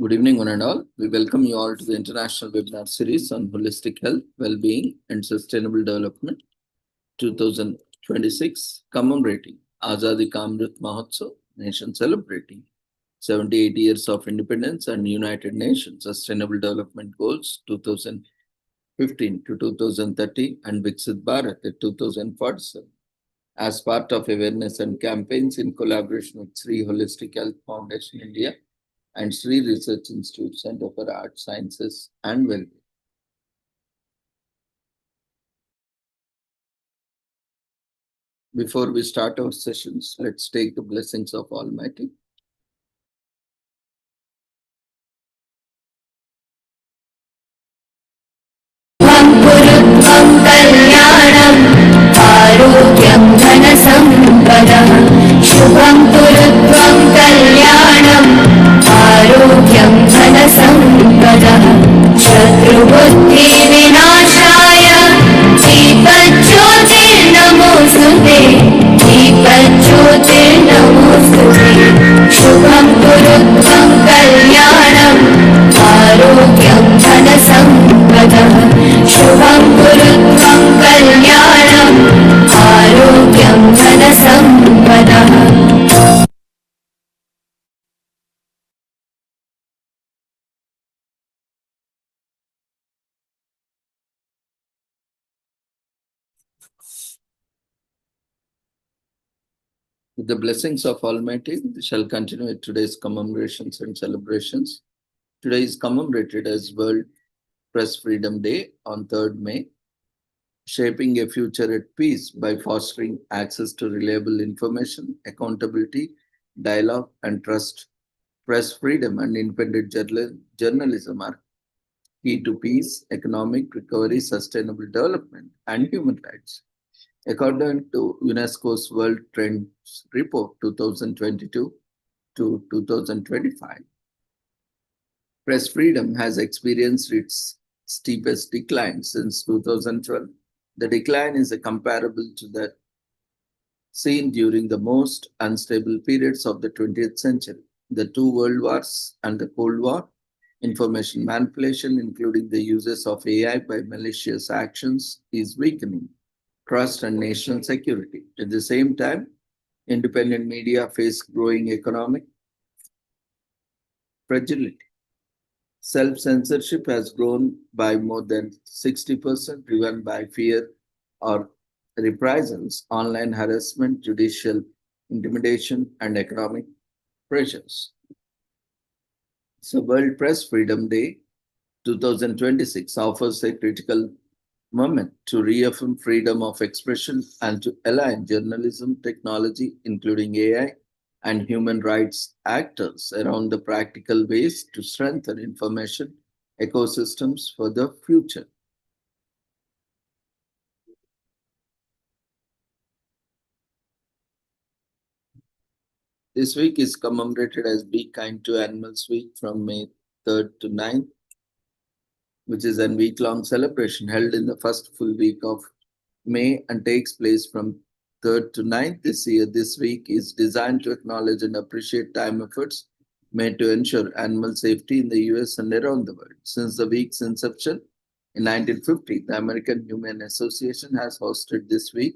Good evening, one and all. We welcome you all to the international webinar series on holistic health, well-being, and sustainable development 2026, commemorating Azadi Ka Amrit Mahotsav, nation celebrating 78 years of independence and United Nations Sustainable Development Goals 2015 to 2030 and Viksit Bharat at 2047. As part of awareness and campaigns in collaboration with Sri Holistic Health Foundation India and Sri Research Institute Center for Art Sciences and Wellbeing. Before we start our sessions, let's take the blessings of Almighty. आरोग्यं धनसम्पदः शुभं कुरुत्वं कल्याणम् आरोग्यं धनसम्पदः शत्रुबुद्धिविनाशाय दीपज्योतिर्नमोऽस्तुते दीपज्योतिर्नमोऽस्तुते शुभं कुरुत्वं कल्याणम् आरोग्यं धनसम्पदः शुभं कुरुत्वं कल्याणम् आरोग्यं धनसम्पदः With the blessings of Almighty, we shall continue with today's commemorations and celebrations. Today is commemorated as World Press Freedom Day on 3rd May, shaping a future at peace by fostering access to reliable information, accountability, dialogue, and trust. Press freedom and independent journalism are key to peace, economic recovery, sustainable development, and human rights. According to UNESCO's World Trends Report 2022 to 2025, press freedom has experienced its steepest decline since 2012. The decline is comparable to that seen during the most unstable periods of the 20th century, the two world wars and the Cold War. Information manipulation, including the uses of AI by malicious actions, is weakening trust and national security. At the same time, independent media face growing economic fragility. Self-censorship has grown by more than 60%, driven by fear or reprisals, online harassment, judicial intimidation, and economic pressures. So, World Press Freedom Day 2026 offers a critical moment to reaffirm freedom of expression and to align journalism, technology, including AI, and human rights actors around the practical ways to strengthen information ecosystems for the future. This week is commemorated as Be Kind to Animals Week from May 3rd to 9th, which is a week-long celebration held in the first full week of May and takes place from 3rd to 9th this year. This week is designed to acknowledge and appreciate time efforts made to ensure animal safety in the US and around the world. Since the week's inception in 1950, the American Humane Association has hosted this week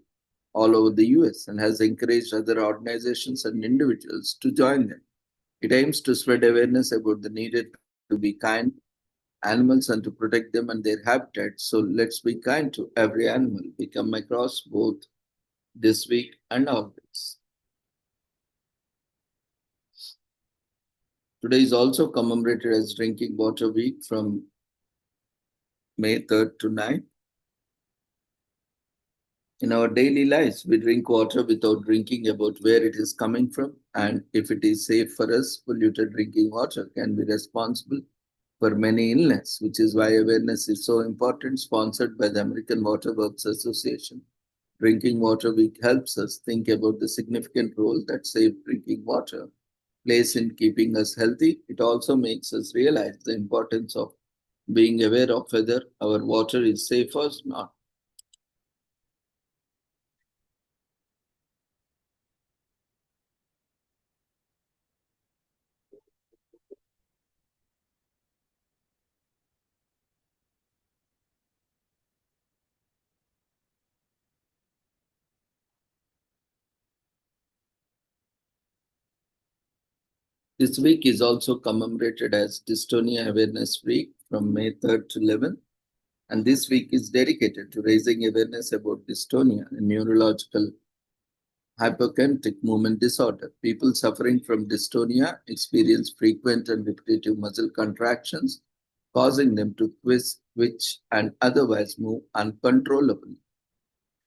all over the US and has encouraged other organizations and individuals to join them. It aims to spread awareness about the need to be kind animals and to protect them and their habitat. So let's be kind to every animal we come across both this week and always. Today is also commemorated as Drinking Water Week from May 3rd to 9th. In our daily lives, we drink water without drinking about where it is coming from and if it is safe for us. Polluted drinking water can be responsible for many illness, which is why awareness is so important, sponsored by the American Water Works Association. Drinking Water Week helps us think about the significant role that safe drinking water plays in keeping us healthy. It also makes us realize the importance of being aware of whether our water is safe or not. This week is also commemorated as Dystonia Awareness Week from May 3rd to 11th. And this week is dedicated to raising awareness about dystonia, a neurological hypokinetic movement disorder. People suffering from dystonia experience frequent and repetitive muscle contractions, causing them to twist, twitch, and otherwise move uncontrollably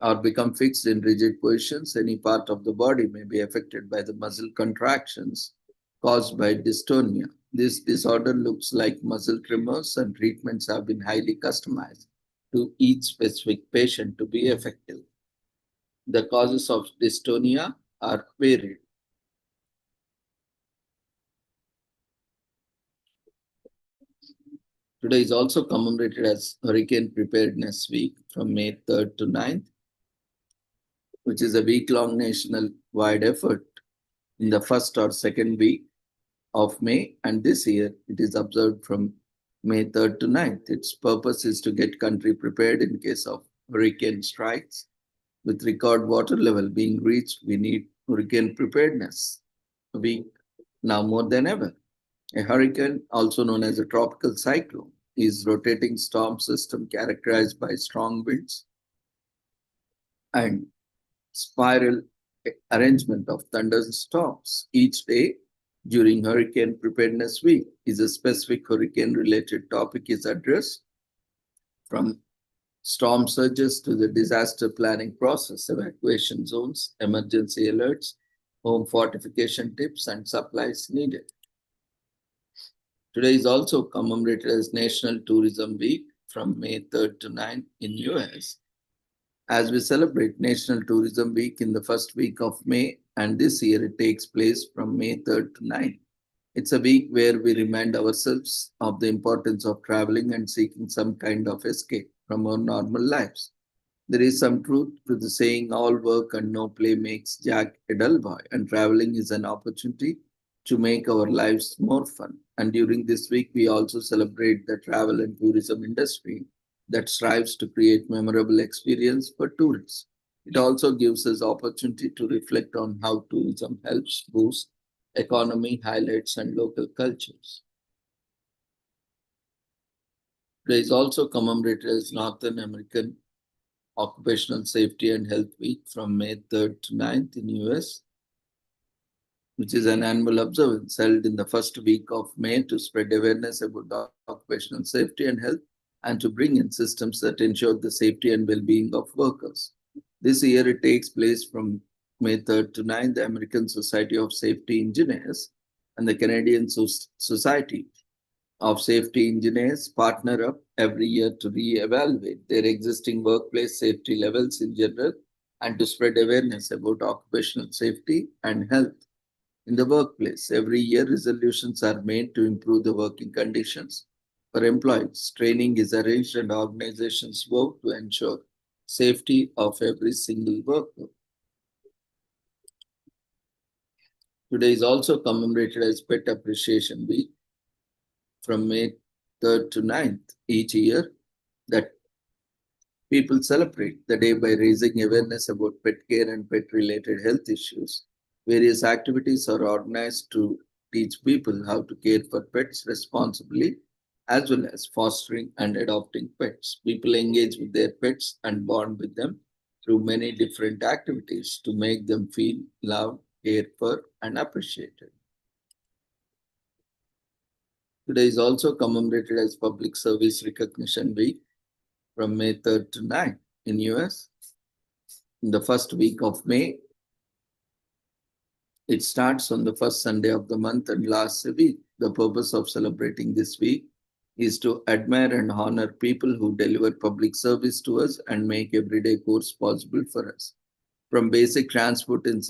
or become fixed in rigid positions. Any part of the body may be affected by the muscle contractions caused by dystonia. This disorder looks like muscle tremors, and treatments have been highly customized to each specific patient to be effective. The causes of dystonia are varied. Today is also commemorated as Hurricane Preparedness Week from May 3rd to 9th, which is a week-long national-wide effort in the first or second week of May, and this year it is observed from May 3rd to 9th. Its purpose is to get country prepared in case of hurricane strikes. With record water level being reached, we need hurricane preparedness week now more than ever. A hurricane, also known as a tropical cyclone, is rotating storm system characterized by strong winds and spiral arrangement of thunderstorms. Each day during Hurricane Preparedness Week is a specific hurricane-related topic is addressed, from storm surges to the disaster planning process, evacuation zones, emergency alerts, home fortification tips, and supplies needed. Today is also commemorated as National Tourism Week from May 3rd to 9th in US. As we celebrate National Tourism Week in the first week of May, and this year it takes place from May 3rd to 9th. It's a week where we remind ourselves of the importance of traveling and seeking some kind of escape from our normal lives. There is some truth to the saying, all work and no play makes Jack a dull boy, and traveling is an opportunity to make our lives more fun. And during this week, we also celebrate the travel and tourism industry that strives to create memorable experience for tourists. It also gives us opportunity to reflect on how tourism helps boost economy, highlights, and local cultures. Today is also commemorated as Northern American Occupational Safety and Health Week from May 3rd to 9th in US, which is an annual observance held in the first week of May to spread awareness about occupational safety and health and to bring in systems that ensure the safety and well-being of workers. This year it takes place from May 3rd to 9th. The American Society of Safety Engineers and the Canadian Society of Safety Engineers partner up every year to re-evaluate their existing workplace safety levels in general and to spread awareness about occupational safety and health in the workplace. Every year, resolutions are made to improve the working conditions for employees. Training is arranged and organizations work to ensure safety of every single worker. Today is also commemorated as Pet Appreciation Week from May 3rd to 9th each year, that people celebrate the day by raising awareness about pet care and pet-related health issues. Various activities are organized to teach people how to care for pets responsibly, as well as fostering and adopting pets. People engage with their pets and bond with them through many different activities to make them feel loved, cared for, and appreciated. Today is also commemorated as Public Service Recognition Week from May 3rd to 9th in US. In the first week of May, it starts on the first Sunday of the month and lasts a week. The purpose of celebrating this week is to admire and honor people who deliver public service to us and make everyday course possible for us. From basic transportation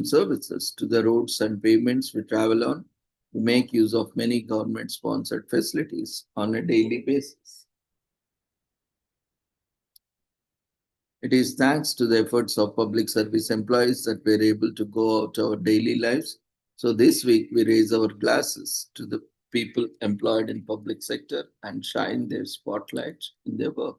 services to the roads and pavements we travel on, we make use of many government-sponsored facilities on a daily basis. It is thanks to the efforts of public service employees that we're able to go out our daily lives. So this week we raise our glasses to the people employed in public sector and shine their spotlight in their work.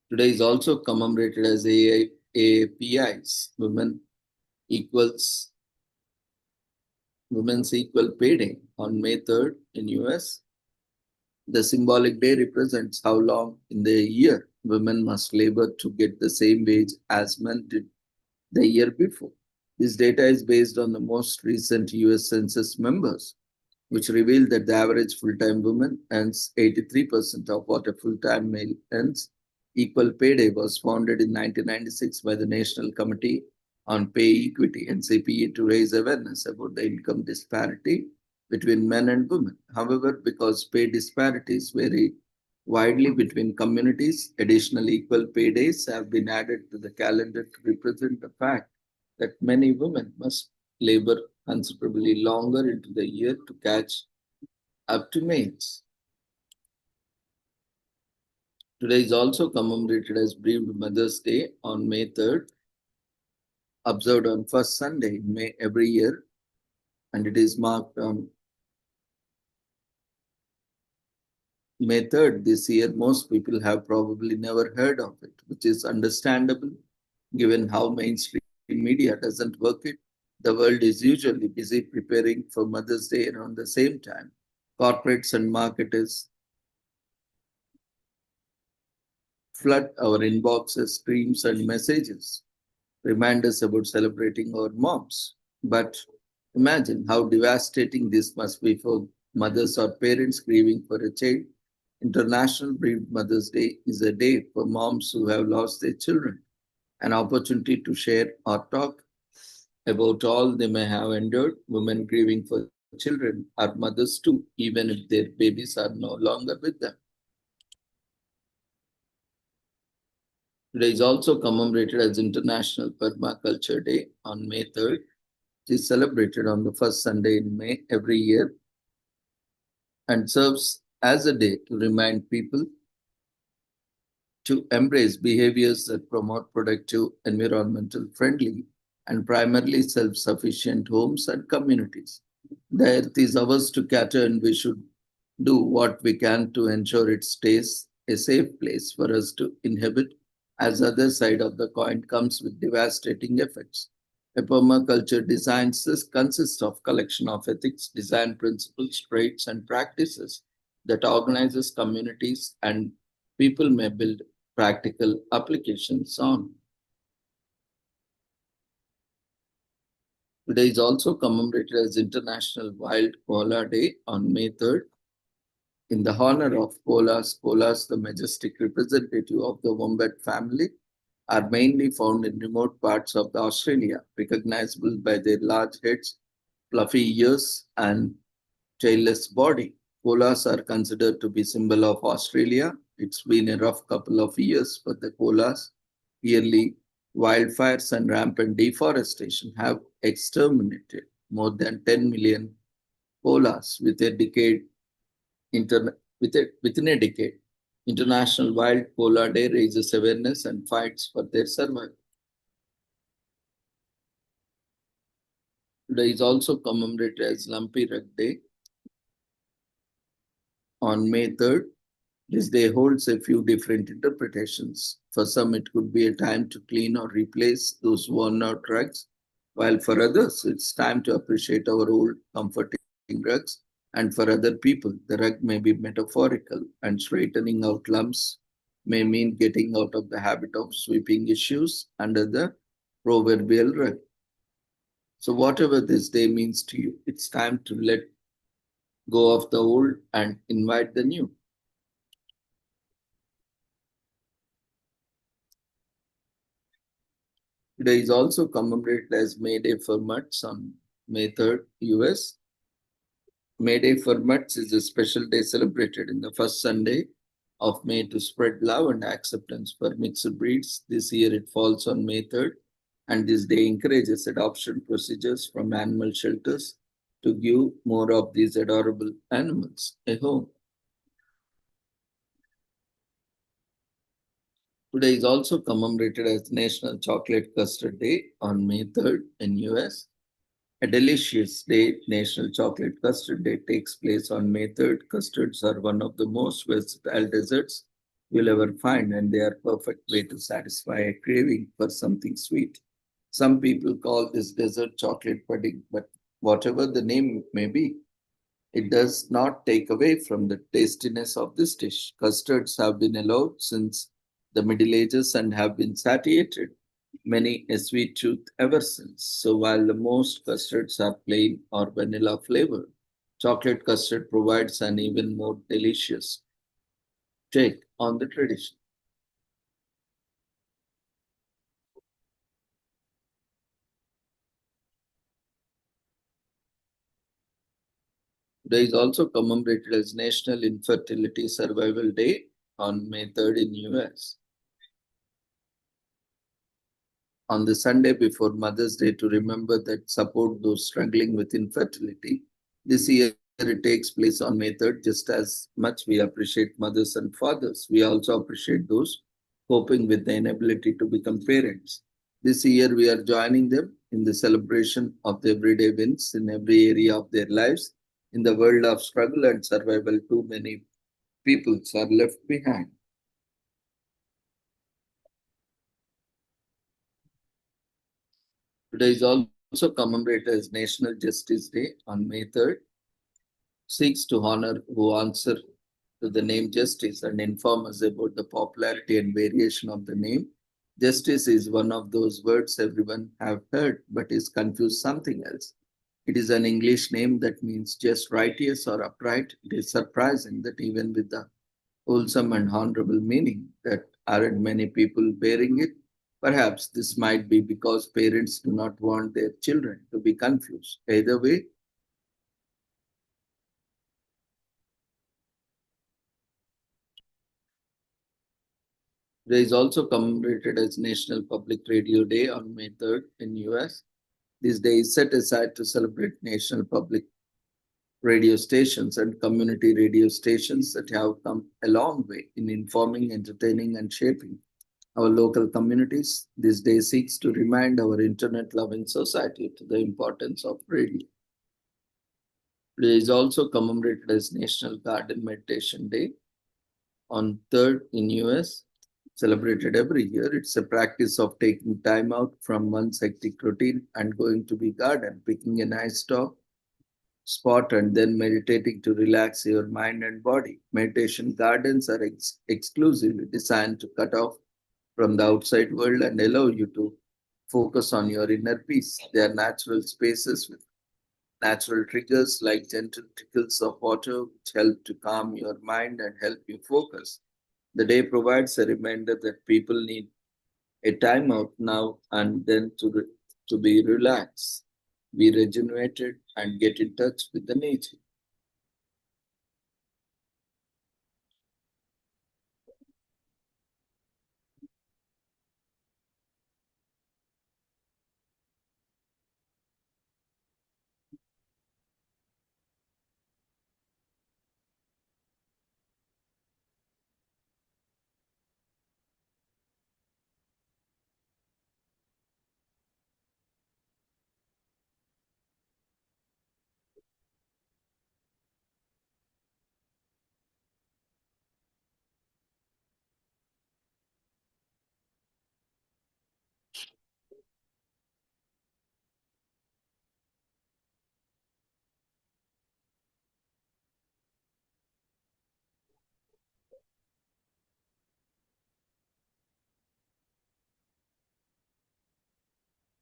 Today is also commemorated as AAPI's Women equals Women's Equal Pay Day on May 3rd in US. The symbolic day represents how long in the year women must labor to get the same wage as men did the year before. This data is based on the most recent US Census members, which revealed that the average full-time woman earns 83% of what a full-time male earns. Equal Pay Day was founded in 1996 by the National Committee on Pay Equity (NCPE) to raise awareness about the income disparity between men and women. However, because pay disparities vary widely between communities, additional equal pay days have been added to the calendar to represent the fact that many women must labor considerably longer into the year to catch up to males. Today is also commemorated as Bereaved Mother's Day on May 3rd, observed on first Sunday in May every year, and it is marked on May 3rd this year. Most people have probably never heard of it, which is understandable given how mainstream media doesn't work it. The world is usually busy preparing for Mother's Day around the same time. Corporates and marketers flood our inboxes, streams, and messages, remind us about celebrating our moms. But imagine how devastating this must be for mothers or parents grieving for a child. International Bereaved Mother's Day is a day for moms who have lost their children, an opportunity to share or talk about all they may have endured. Women grieving for children are mothers too, even if their babies are no longer with them. Today is also commemorated as International Permaculture Day on May 3rd. It is celebrated on the first Sunday in May every year and serves as a day to remind people to embrace behaviors that promote productive, environmental friendly, and primarily self-sufficient homes and communities. The earth is ours to cater, and we should do what we can to ensure it stays a safe place for us to inhabit, as the other side of the coin comes with devastating effects. A permaculture design consists of collection of ethics, design principles, traits, and practices that organizes communities and people may build practical applications on. Today is also commemorated as International Wild Koala Day on May 3rd. In the honor of koalas, the majestic representative of the wombat family, are mainly found in remote parts of Australia, recognizable by their large heads, fluffy ears, and tailless body. Koalas are considered to be symbol of Australia. It's been a rough couple of years for the koalas. Yearly wildfires and rampant deforestation have exterminated more than 10 million koalas within a decade. International Wild Koala Day raises awareness and fights for their survival. Today is also commemorated as Lumpy Rug Day on May 3rd. This day holds a few different interpretations. For some, it could be a time to clean or replace those worn out rugs, while for others, it's time to appreciate our old, comforting rugs. And for other people, the rug may be metaphorical, and straightening out lumps may mean getting out of the habit of sweeping issues under the proverbial rug. So, whatever this day means to you, it's time to let go of the old and invite the new. Today is also commemorated as May Day for Mutts on May 3rd, US. May Day for Mutts is a special day celebrated in the first Sunday of May to spread love and acceptance for mixed breeds. This year it falls on May 3rd, and this day encourages adoption procedures from animal shelters to give more of these adorable animals a home. Today is also commemorated as National Chocolate Custard Day on May 3rd in US. A delicious day, National Chocolate Custard Day, takes place on May 3rd. Custards are one of the most versatile desserts you'll ever find, and they are a perfect way to satisfy a craving for something sweet. Some people call this dessert chocolate pudding, but whatever the name may be, it does not take away from the tastiness of this dish. Custards have been allowed since the Middle Ages and have been satiated many a sweet tooth ever since. So while the most custards are plain or vanilla flavor, chocolate custard provides an even more delicious take on the tradition. Today is also commemorated as National Infertility Survival Day on May 3rd in US. On the Sunday before Mother's Day to remember that support those struggling with infertility. This year it takes place on May 3rd. Just as much we appreciate mothers and fathers, we also appreciate those coping with the inability to become parents. This year we are joining them in the celebration of the everyday wins in every area of their lives. In the world of struggle and survival, too many peoples are left behind. Today is also commemorated as National Justice Day on May 3rd, seeks to honor who answer to the name justice and inform us about the popularity and variation of the name. Justice is one of those words everyone have heard but is confused something else. It is an English name that means just righteous or upright. It is surprising that even with the wholesome and honorable meaning that aren't many people bearing it. Perhaps this might be because parents do not want their children to be confused. Either way, there is also commemorated as National Public Radio Day on May 3rd in US. This day is set aside to celebrate national public radio stations and community radio stations that have come a long way in informing, entertaining, and shaping our local communities. This day seeks to remind our internet loving society to the importance of radio. Today is also commemorated as National Garden Meditation Day on 3rd in US, celebrated every year. It's a practice of taking time out from one's hectic routine and going to the garden, picking a nice spot and then meditating to relax your mind and body. Meditation gardens are exclusively designed to cut off from the outside world and allow you to focus on your inner peace. They are natural spaces with natural triggers like gentle trickles of water, which help to calm your mind and help you focus. The day provides a reminder that people need a time out now and then to be relaxed, be regenerated, and get in touch with the nature.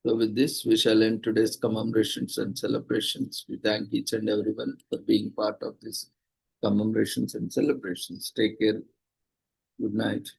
So with this, we shall end today's commemorations and celebrations. We thank each and everyone for being part of this commemorations and celebrations. Take care. Good night.